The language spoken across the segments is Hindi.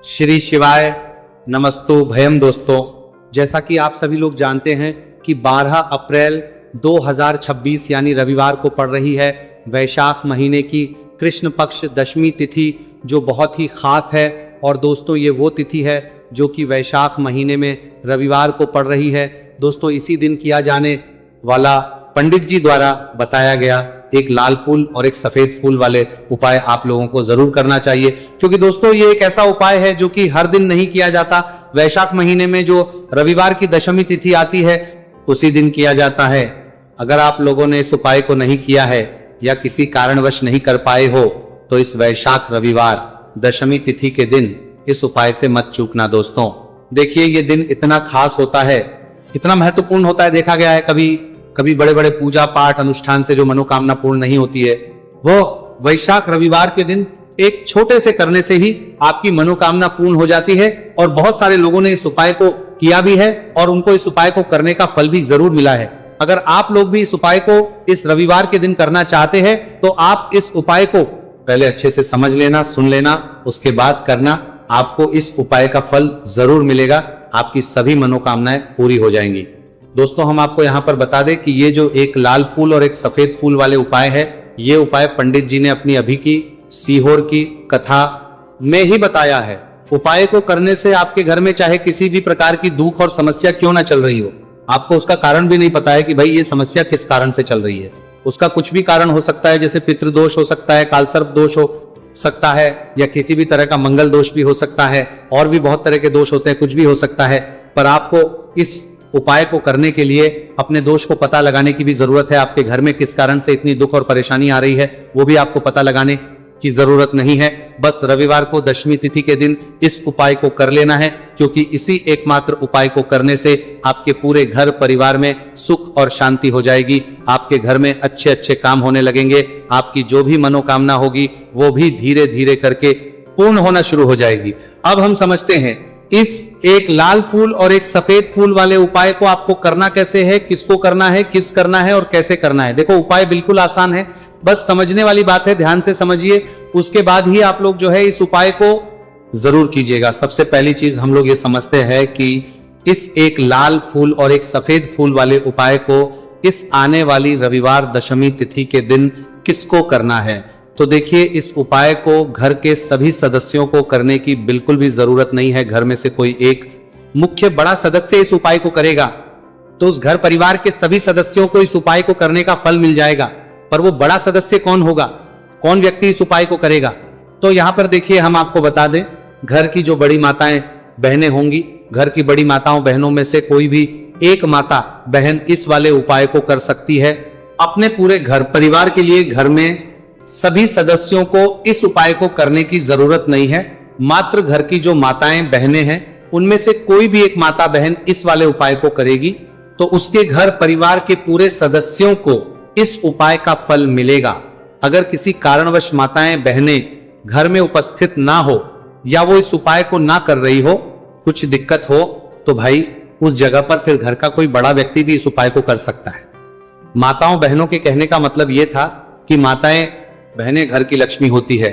श्री शिवाय नमस्तु भयम। दोस्तों, जैसा कि आप सभी लोग जानते हैं कि 12 अप्रैल 2026 यानी रविवार को पड़ रही है वैशाख महीने की कृष्ण पक्ष दशमी तिथि, जो बहुत ही खास है। और दोस्तों, ये वो तिथि है जो कि वैशाख महीने में रविवार को पड़ रही है। दोस्तों, इसी दिन किया जाने वाला पंडित जी द्वारा बताया गया एक लाल फूल और एक सफेद फूल वाले उपाय आप लोगों को जरूर करना चाहिए, क्योंकि दोस्तों ये एक ऐसा उपाय है जो कि हर दिन नहीं किया जाता। वैशाख महीने में जो रविवार की दशमी तिथि आती है उसी दिन किया जाता है। अगर आप लोगों ने इस उपाय को नहीं किया है या किसी कारणवश नहीं कर पाए हो तो इस वैशाख रविवार दशमी तिथि के दिन इस उपाय से मत चूकना। दोस्तों देखिए, ये दिन इतना खास होता है, इतना महत्वपूर्ण होता है। देखा गया है कभी बड़े बड़े पूजा पाठ अनुष्ठान से जो मनोकामना पूर्ण नहीं होती है, वो वैशाख रविवार के दिन एक छोटे से करने से ही आपकी मनोकामना पूर्ण हो जाती है। और बहुत सारे लोगों ने इस उपाय को किया भी है और उनको इस उपाय को करने का फल भी जरूर मिला है। अगर आप लोग भी इस उपाय को इस रविवार के दिन करना चाहते हैं तो आप इस उपाय को पहले अच्छे से समझ लेना, सुन लेना, उसके बाद करना। आपको इस उपाय का फल जरूर मिलेगा, आपकी सभी मनोकामनाएं पूरी हो जाएंगी। दोस्तों, हम आपको यहाँ पर बता दें कि ये जो एक लाल फूल और एक सफेद फूल वाले उपाय है, ये उपाय पंडित जी ने अपनी अभी की सीहोर की कथा में ही बताया है। उपाय को करने से आपके घर में चाहे किसी भी प्रकार की दुख और समस्या क्यों ना चल रही हो, आपको उसका कारण भी नहीं पता है कि भाई ये समस्या किस कारण से चल रही है। उसका कुछ भी कारण हो सकता है, जैसे पितृदोष हो सकता है, कालसर्प दोष हो सकता है, या किसी भी तरह का मंगल दोष भी हो सकता है, और भी बहुत तरह के दोष होते हैं, कुछ भी हो सकता है। पर आपको इस उपाय को करने के लिए अपने दोष को पता लगाने की भी जरूरत है। आपके घर में किस कारण से इतनी दुख और परेशानी आ रही है वो भी आपको पता लगाने की जरूरत नहीं है। बस रविवार को दशमी तिथि के दिन इस उपाय को कर लेना है, क्योंकि इसी एकमात्र उपाय को करने से आपके पूरे घर परिवार में सुख और शांति हो जाएगी। आपके घर में अच्छे अच्छे काम होने लगेंगे। आपकी जो भी मनोकामना होगी वो भी धीरे धीरे करके पूर्ण होना शुरू हो जाएगी। अब हम समझते हैं इस एक लाल फूल और एक सफेद फूल वाले उपाय को आपको करना कैसे है, किसको करना है, किस करना है और कैसे करना है। देखो, उपाय बिल्कुल आसान है, बस समझने वाली बात है, ध्यान से समझिए। उसके बाद ही आप लोग जो है इस उपाय को जरूर कीजिएगा। सबसे पहली चीज हम लोग ये समझते हैं कि इस एक लाल फूल और एक सफेद फूल वाले उपाय को इस आने वाली रविवार दशमी तिथि के दिन किसको करना है। तो देखिए, इस उपाय को घर के सभी सदस्यों को करने की बिल्कुल भी जरूरत नहीं है। घर में से कोई एक मुख्य बड़ा सदस्य इस उपाय को करेगा तो उस घर परिवार के सभी सदस्यों को इस उपाय को करने का फल मिल जाएगा। पर वो बड़ा सदस्य कौन होगा, कौन व्यक्ति इस उपाय को करेगा, तो यहां पर देखिए हम आपको बता दें, घर की जो बड़ी माताएं बहनें होंगी, घर की बड़ी माताओं बहनों में से कोई भी एक माता बहन इस वाले उपाय को कर सकती है। अपने पूरे घर परिवार के लिए घर में सभी सदस्यों को इस उपाय को करने की जरूरत नहीं है। मात्र घर की जो माताएं बहनें हैं उनमें से कोई भी एक माता बहन इस वाले उपाय को करेगी तो उसके घर परिवार के पूरे सदस्यों को इस उपाय का फल मिलेगा। अगर किसी कारणवश माताएं बहनें घर में उपस्थित ना हो या वो इस उपाय को ना कर रही हो, कुछ दिक्कत हो, तो भाई उस जगह पर फिर घर का कोई बड़ा व्यक्ति भी इस उपाय को कर सकता है। माताओं बहनों के कहने का मतलब ये था कि माताएं बहनें घर की लक्ष्मी होती है।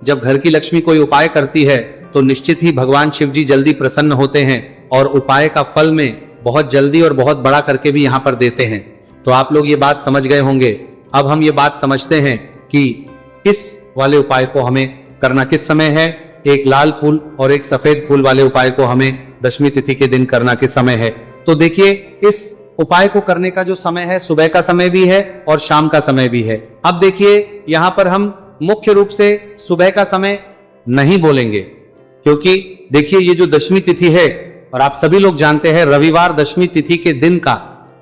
जब घर की लक्ष्मी कोई उपाय करती है तो निश्चित ही भगवान शिव जी जल्दी प्रसन्न होते हैं और उपाय का फल में बहुत जल्दी और बहुत बड़ा करके भी यहाँ पर देते हैं। तो आप लोग ये बात समझ गए होंगे। अब हम ये बात समझते हैं कि इस वाले उपाय को हमें करना किस समय है। एक लाल फूल और एक सफेद फूल वाले उपाय को हमें दशमी तिथि के दिन करना किस समय है। तो देखिए, इस उपाय को करने का जो समय है, सुबह का समय भी है और शाम का समय भी है। अब देखिए, यहां पर हम मुख्य रूप से सुबह का समय नहीं बोलेंगे, क्योंकि देखिए ये जो दशमी तिथि है, और आप सभी लोग जानते हैं रविवार दशमी तिथि के दिन का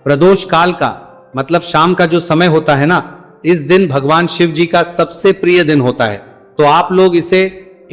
प्रदोष काल का मतलब शाम का जो समय होता है ना, इस दिन भगवान शिव जी का सबसे प्रिय दिन होता है। तो आप लोग इसे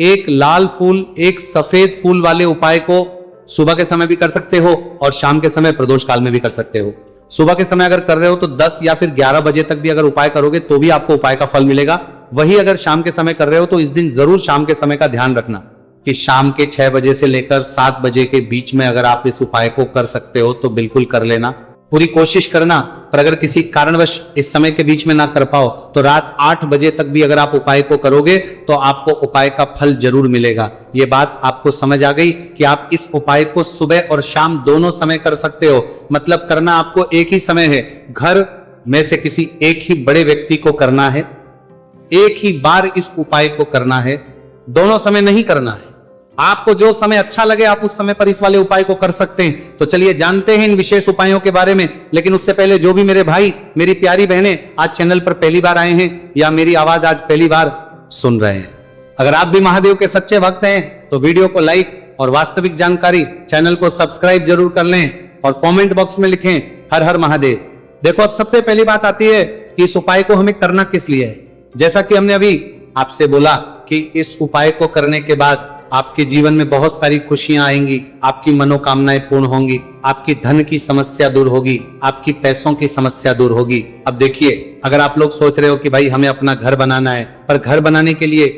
एक लाल फूल एक सफेद फूल वाले उपाय को सुबह के समय भी कर सकते हो और शाम के समय प्रदोष काल में भी कर सकते हो। सुबह के समय अगर कर रहे हो तो 10 या फिर 11 बजे तक भी अगर उपाय करोगे तो भी आपको उपाय का फल मिलेगा। वही अगर शाम के समय कर रहे हो तो इस दिन जरूर शाम के समय का ध्यान रखना कि शाम के 6 बजे से लेकर 7 बजे के बीच में अगर आप इस उपाय को कर सकते हो तो बिल्कुल कर लेना। पूरी कोशिश करना, पर अगर किसी कारणवश इस समय के बीच में ना कर पाओ तो रात 8 बजे तक भी अगर आप उपाय को करोगे तो आपको उपाय का फल जरूर मिलेगा। ये बात आपको समझ आ गई कि आप इस उपाय को सुबह और शाम दोनों समय कर सकते हो। मतलब करना आपको एक ही समय है, घर में से किसी एक ही बड़े व्यक्ति को करना है, एक ही बार इस उपाय को करना है, दोनों समय नहीं करना है। आपको जो समय अच्छा लगे आप उस समय पर इस वाले उपाय को कर सकते हैं। तो चलिए जानते हैं इन विशेष उपायों के बारे में। लेकिन उससे पहले जो भी मेरे भाई मेरी प्यारी बहनें आज चैनल पर पहली बार आए हैं या मेरी आवाज आज पहली बार सुन रहे हैं, अगर आप भी महादेव के सच्चे भक्त हैं तो वीडियो को लाइक और वास्तविक जानकारी चैनल को सब्सक्राइब जरूर कर लें और कॉमेंट बॉक्स में लिखें हर हर महादेव। देखो अब सबसे पहली बात आती है कि इस उपाय को हमें करना किस लिए है। जैसा कि हमने अभी आपसे बोला कि इस उपाय को करने के बाद आपके जीवन में बहुत सारी खुशियां आएंगी, आपकी मनोकामनाएं पूर्ण होंगी, आपकी धन की समस्या दूर होगी, आपकी पैसों की समस्या दूर होगी। अब देखिए, अगर आप लोग सोच रहे हो कि भाई हमें अपना घर बनाना है पर घर बनाने के लिए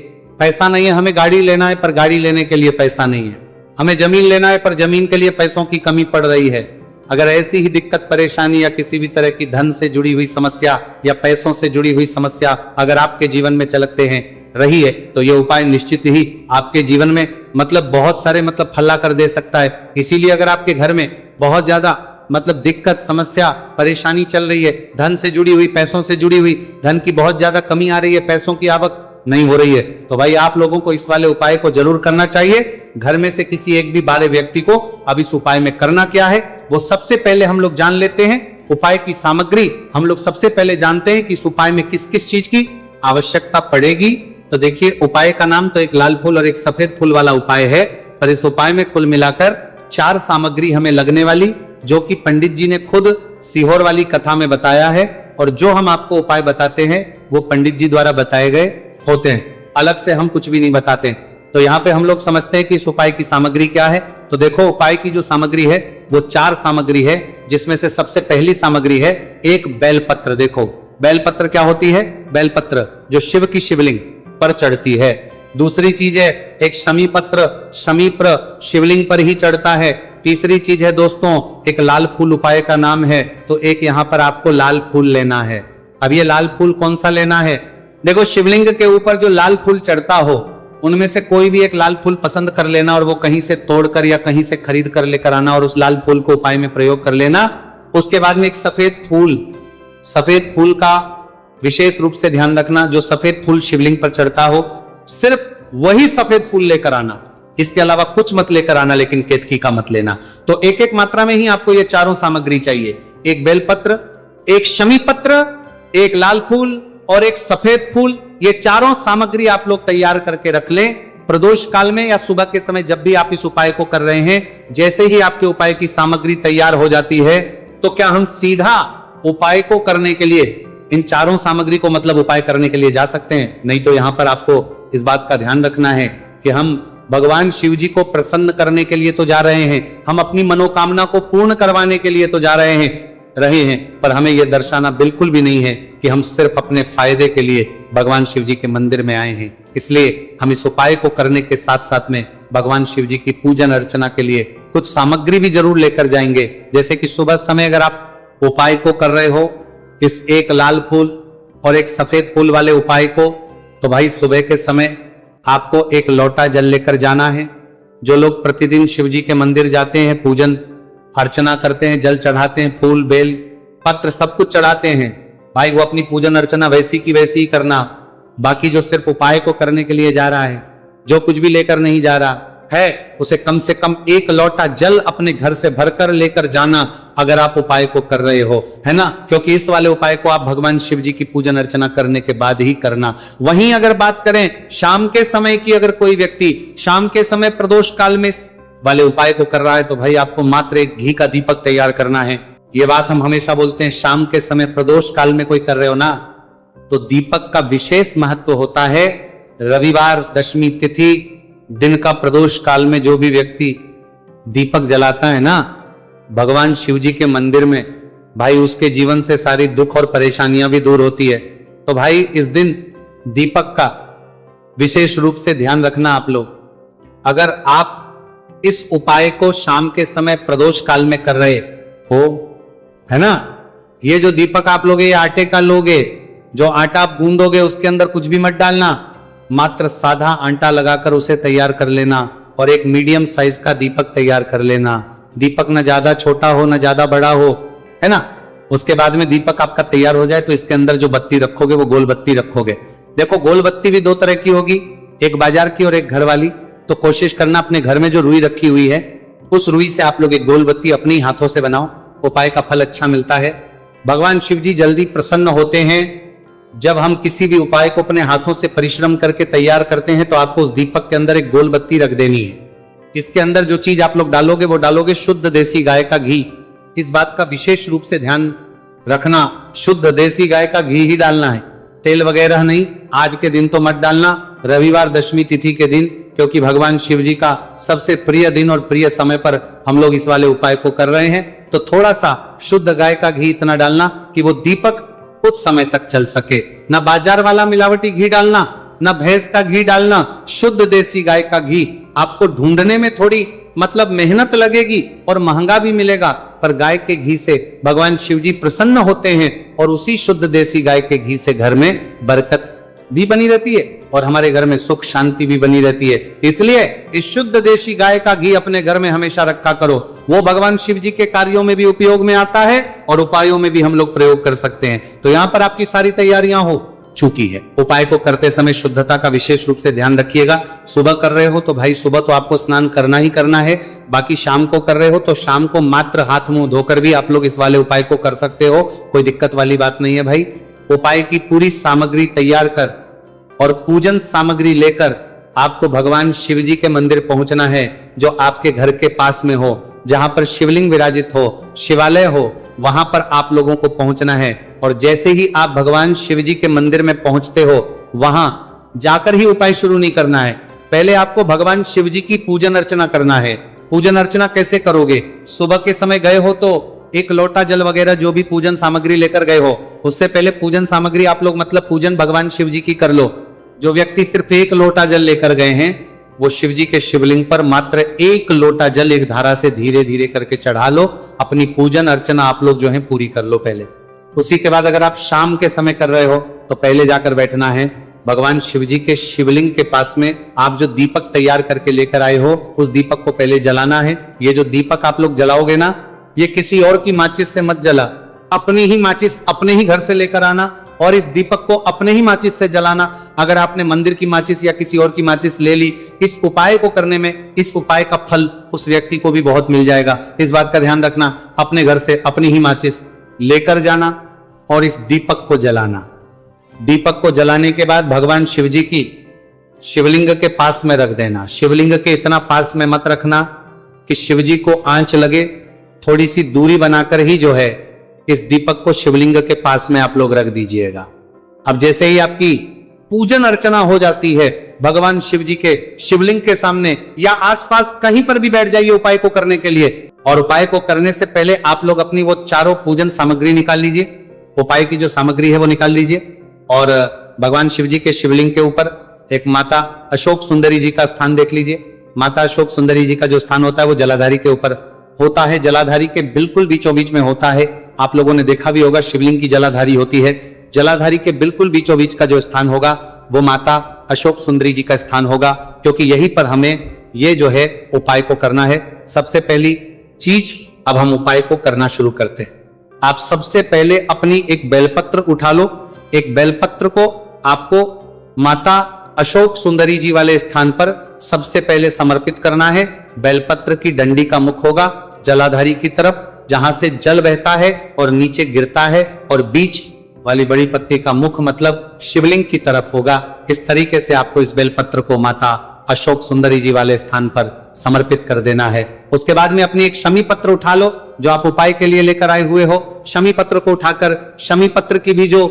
पैसा नहीं है, हमें गाड़ी लेना है पर गाड़ी लेने के लिए पैसा नहीं है, हमें जमीन लेना है पर जमीन के लिए पैसों की कमी पड़ रही है, अगर ऐसी ही दिक्कत परेशानी या किसी भी तरह की धन से जुड़ी हुई समस्या या पैसों से जुड़ी हुई समस्या अगर आपके जीवन में चलते हैं रही है तो यह उपाय निश्चित ही आपके जीवन में बहुत सारे फला कर दे सकता है। इसीलिए अगर आपके घर में बहुत ज्यादा दिक्कत समस्या परेशानी चल रही है, धन से जुड़ी हुई पैसों से जुड़ी हुई, धन की बहुत ज्यादा कमी आ रही है, पैसों की आवक नहीं हो रही है, तो भाई आप लोगों को इस वाले उपाय को जरूर करना चाहिए। घर में से किसी एक भी बारे व्यक्ति को अब इस उपाय में करना क्या है वो सबसे पहले हम लोग जान लेते हैं। उपाय की सामग्री हम लोग सबसे पहले जानते हैं कि इस उपाय में किस किस चीज की आवश्यकता पड़ेगी। तो देखिए, उपाय का नाम तो एक लाल फूल और एक सफेद फूल वाला उपाय है, पर इस उपाय में कुल मिलाकर 4 सामग्री हमें लगने वाली, जो कि पंडित जी ने खुद सीहोर वाली कथा में बताया है, और जो हम आपको उपाय बताते हैं वो पंडित जी द्वारा बताए गए होते हैं, अलग से हम कुछ भी नहीं बताते। तो यहाँ पे हम लोग समझते हैं कि इस उपाय की सामग्री क्या है। तो देखो, उपाय की जो सामग्री है वो 4 सामग्री है, जिसमें से सबसे पहली सामग्री है एक बेलपत्र। देखो, बेलपत्र क्या होती है? बेलपत्र जो शिव की शिवलिंग पर चढ़ती है। दूसरी चीज है एक शमीपत्र, शमीप्र शिवलिंग पर ही चढ़ता है। तीसरी चीज है दोस्तों एक लाल फूल, उपाय का नाम है, तो एक यहाँ पर आपको लाल फूल लेना है। अब ये लाल फूल कौन सा लेना है? देखो, शिवलिंग के ऊपर जो लाल फूल चढ़ता हो उनमें से कोई भी एक लाल फूल पसंद कर लेना और वो कहीं से तोड़कर या कहीं से खरीद कर लेकर आना और उस लाल फूल को उपाय में प्रयोग कर लेना। उसके बाद में एक सफेद फूल का विशेष रूप से ध्यान रखना, जो सफेद फूल शिवलिंग पर चढ़ता हो सिर्फ वही सफेद फूल लेकर आना, इसके अलावा कुछ मत लेकर आना, लेकिन केतकी का मत लेना। तो एक एक मात्रा में ही आपको ये चारों सामग्री चाहिए, एक बेलपत्र, एक शमीपत्र, एक लाल फूल और एक सफेद फूल। ये चारों सामग्री आप लोग तैयार करके रख लें। प्रदोष काल में या सुबह के समय जब भी आप इस उपाय को कर रहे हैं, जैसे ही आपके उपाय की सामग्री तैयार हो जाती है तो क्या हम सीधा उपाय को करने के लिए इन चारों सामग्री को उपाय करने के लिए जा सकते हैं? नहीं तो यहां पर आपको इस बात का ध्यान रखना है कि हम भगवान शिव जी को प्रसन्न करने के लिए तो जा रहे हैं, हम अपनी मनोकामना को पूर्ण करवाने के लिए तो जा रहे हैं, पर हमें यह दर्शाना बिल्कुल भी नहीं है कि हम सिर्फ अपने फायदे के लिए भगवान शिव जी के मंदिर में आए हैं। इसलिए हम इस उपाय को करने के साथ साथ में भगवान शिव जी की पूजन अर्चना के लिए कुछ सामग्री भी जरूर लेकर जाएंगे। जैसे कि सुबह समय अगर आप उपाय को कर रहे हो इस एक लाल फूल और एक सफेद फूल वाले उपाय को, तो भाई सुबह के समय आपको एक लोटा जल लेकर जाना है। जो लोग प्रतिदिन शिव जी के मंदिर जाते हैं, पूजन अर्चना करते हैं, जल चढ़ाते हैं, फूल बेल पत्र सब कुछ चढ़ाते हैं, भाई वो अपनी पूजन अर्चना वैसी की वैसी ही करना। बाकी जो सिर्फ उपाय को करने के लिए जा रहा है, जो कुछ भी लेकर नहीं जा रहा है, उसे कम से कम एक लोटा जल अपने घर से भरकर लेकर जाना, अगर आप उपाय को कर रहे हो, है ना। क्योंकि इस वाले उपाय को आप भगवान शिव जी की पूजन अर्चना करने के बाद ही करना। वहीं अगर बात करें शाम के समय की, अगर कोई व्यक्ति शाम के समय प्रदोष काल में वाले उपाय को कर रहा है, तो भाई आपको मात्र एक घी का दीपक तैयार करना है। ये बात हम हमेशा बोलते हैं, शाम के समय प्रदोष काल में कोई कर रहे हो ना, तो दीपक का विशेष महत्व होता है। रविवार दशमी तिथि दिन का प्रदोष काल में जो भी व्यक्ति दीपक जलाता है ना भगवान शिव जी के मंदिर में, भाई उसके जीवन से सारी दुख और परेशानियां भी दूर होती है। तो भाई इस दिन दीपक का विशेष रूप से ध्यान रखना आप लोग। अगर आप इस उपाय को शाम के समय प्रदोष काल में कर रहे हो, है ना। ये जो दीपक आप लोगे, ये आटे का लोगे, जो आटा आप गूंदोगे उसके अंदर कुछ भी मत डालना, मात्र सादा आटा लगाकर उसे तैयार कर लेना और एक मीडियम साइज का दीपक तैयार कर लेना। दीपक न ज्यादा छोटा हो न ज्यादा बड़ा हो, है ना। उसके बाद में दीपक आपका तैयार हो जाए तो इसके अंदर जो बत्ती रखोगे वो गोल बत्ती रखोगे। देखो गोल बत्ती भी दो तरह की होगी, एक बाजार की और एक घर वाली। तो कोशिश करना अपने घर में जो रुई रखी हुई है उस रुई से आप लोग एक गोल बत्ती अपनी हाथों से बनाओ, उपाय का फल अच्छा मिलता है। भगवान शिव जी जल्दी प्रसन्न होते हैं जब हम किसी भी उपाय को अपने हाथों से परिश्रम करके तैयार करते हैं। तो आपको उस दीपक के अंदर एक गोल बत्ती रख देनी है। इसके अंदर जो चीज आप लोग डालोगे वो डालोगे शुद्ध देसी गाय का घी। इस बात का विशेष रूप से ध्यान रखना, शुद्ध देसी गाय का घी ही डालना है, तेल वगैरह नहीं। आज के दिन तो मत डालना, रविवार दशमी तिथि के दिन, क्योंकि भगवान शिव जी का सबसे प्रिय दिन और प्रिय समय पर हम लोग इस वाले उपाय को कर रहे हैं। तो थोड़ा सा शुद्ध गाय का घी इतना डालना कि वो दीपक कुछ समय तक चल सके। न बाजार वाला मिलावटी घी डालना, न भैंस का घी डालना, शुद्ध देसी गाय का घी। आपको ढूंढने में थोड़ी मतलब मेहनत लगेगी और महंगा भी मिलेगा, पर गाय के घी से भगवान शिव जी प्रसन्न होते हैं और उसी शुद्ध देसी गाय के घी से घर में बरकत भी बनी रहती है और हमारे घर में सुख शांति भी बनी रहती है। इसलिए इस शुद्ध देसी गाय का घी अपने घर में हमेशा रखा करो। वो भगवान शिव जी के कार्यों में भी उपयोग में आता है और उपायों में भी हम लोग प्रयोग कर सकते हैं। तो यहाँ पर आपकी सारी तैयारियां हो चुकी है। उपाय को करते समय शुद्धता का विशेष रूप से ध्यान रखिएगा। सुबह कर रहे हो तो भाई सुबह तो आपको स्नान करना ही करना है। बाकी शाम को कर रहे हो तो शाम को मात्र हाथ मुंह धोकर भी आप लोग इस वाले उपाय को कर सकते हो, कोई दिक्कत वाली बात नहीं है भाई। उपाय की पूरी सामग्री तैयार कर और पूजन सामग्री लेकर आपको भगवान शिव जी के मंदिर पहुंचना है, जो आपके घर के पास में हो, जहां पर शिवलिंग विराजित हो, शिवालय हो, वहां पर आप लोगों को पहुंचना है। और जैसे ही आप भगवान शिव जी के मंदिर में पहुंचते हो, वहां जाकर ही उपाय शुरू नहीं करना है। पहले आपको भगवान शिव जी की पूजन अर्चना करना है। पूजन अर्चना कैसे करोगे? सुबह के समय गए हो तो एक लोटा जल वगैरह जो भी पूजन सामग्री लेकर गए हो, उससे पहले पूजन सामग्री आप लोग मतलब पूजन भगवान शिव जी की कर लो। जो व्यक्ति सिर्फ एक लोटा जल लेकर गए हैं, वो शिव जी के शिवलिंग पर मात्र एक लोटा जल एक धारा से धीरे धीरे करके चढ़ा लो। अपनी पूजन अर्चना आप लोग जो है पूरी कर लो पहले। उसी के बाद अगर आप शाम के समय कर रहे हो तो पहले जाकर बैठना है भगवान शिव जी के शिवलिंग के पास में। आप जो दीपक तैयार करके लेकर आए हो उस दीपक को पहले जलाना है। ये जो दीपक आप लोग जलाओगे ना, ये किसी और की माचिस से मत जला, अपनी ही माचिस अपने ही घर से लेकर आना और इस दीपक को अपने ही माचिस से जलाना। अगर आपने मंदिर की माचिस या किसी और की माचिस ले ली, इस उपाय को करने में इस उपाय का फल उस व्यक्ति को भी बहुत मिल जाएगा। इस बात का ध्यान रखना, अपने घर से अपनी ही माचिस लेकर जाना और इस दीपक को जलाना। दीपक को जलाने के बाद भगवान शिव जी की शिवलिंग के पास में रख देना। शिवलिंग के इतना पास में मत रखना कि शिव जी को आंच लगे, थोड़ी सी दूरी बनाकर ही जो है इस दीपक को शिवलिंग के पास में आप लोग रख दीजिएगा। अब जैसे ही आपकी पूजन अर्चना हो जाती है भगवान शिव जी के शिवलिंग के सामने या आसपास कहीं पर भी बैठ जाइए उपाय को करने के लिए। और उपाय को करने से पहले आप लोग अपनी वो चारों पूजन सामग्री निकाल लीजिए। उपाय की जो सामग्री है वो निकाल लीजिए और भगवान शिव जी के शिवलिंग के ऊपर एक माता अशोक सुंदरी जी का स्थान देख लीजिए। माता अशोक सुंदरी जी का जो स्थान होता है वो जलाधारी के ऊपर होता है, जलाधारी के बिल्कुल बीचों बीच में होता है। आप लोगों ने देखा भी होगा शिवलिंग की जलाधारी होती है। जलाधारी के बिल्कुल बीचों बीच का जो स्थान होगा वो माता अशोक सुंदरी जी का स्थान होगा, क्योंकि यहीं पर हमें ये जो है उपाय को करना है। सबसे पहली चीज अब हम उपाय को करना शुरू करते हैं। आप सबसे पहले अपनी एक बेलपत्र उठा लो। एक बेलपत्र को आपको माता अशोक सुंदरी जी वाले स्थान पर सबसे पहले समर्पित करना है। बेलपत्र की डंडी का मुख होगा जलाधारी की तरफ, जहां से जल बहता है और नीचे गिरता है, और बीच वाली बड़ी पत्ती का मुख मतलब शिवलिंग की तरफ होगा। इस तरीके से आपको इस बेलपत्र को माता अशोक सुंदरी जी वाले स्थान पर समर्पित कर देना है। उसके बाद में अपनी एक शमी पत्र उठा लो जो आप उपाय के लिए लेकर आए हुए हो। शमी पत्र को उठाकर शमी पत्र की भी जो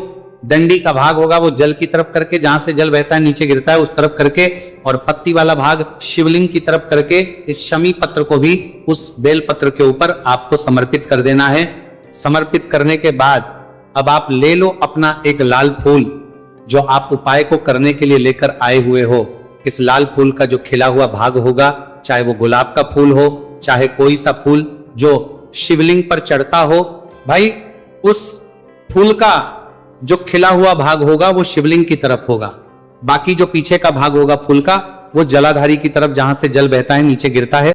डंडी का भाग होगा वो जल की तरफ करके, जहां से जल बहता है नीचे गिरता है उस तरफ करके, और पत्ती वाला भाग शिवलिंग की तरफ करके इस शमी पत्र को भी उस बेल पत्र के ऊपर आपको समर्पित कर देना है। समर्पित करने के बाद अब आप ले लो अपना एक लाल फूल जो आप उपाय को करने के लिए लेकर आए हुए हो। इस लाल फूल का जो खिला हुआ भाग होगा, चाहे वो गुलाब का फूल हो, चाहे कोई सा फूल जो शिवलिंग पर चढ़ता हो, भाई उस फूल का जो खिला हुआ भाग होगा वो शिवलिंग की तरफ होगा, बाकी जो पीछे का भाग होगा फूल का वो जलाधारी की तरफ, जहां से जल बहता है नीचे गिरता है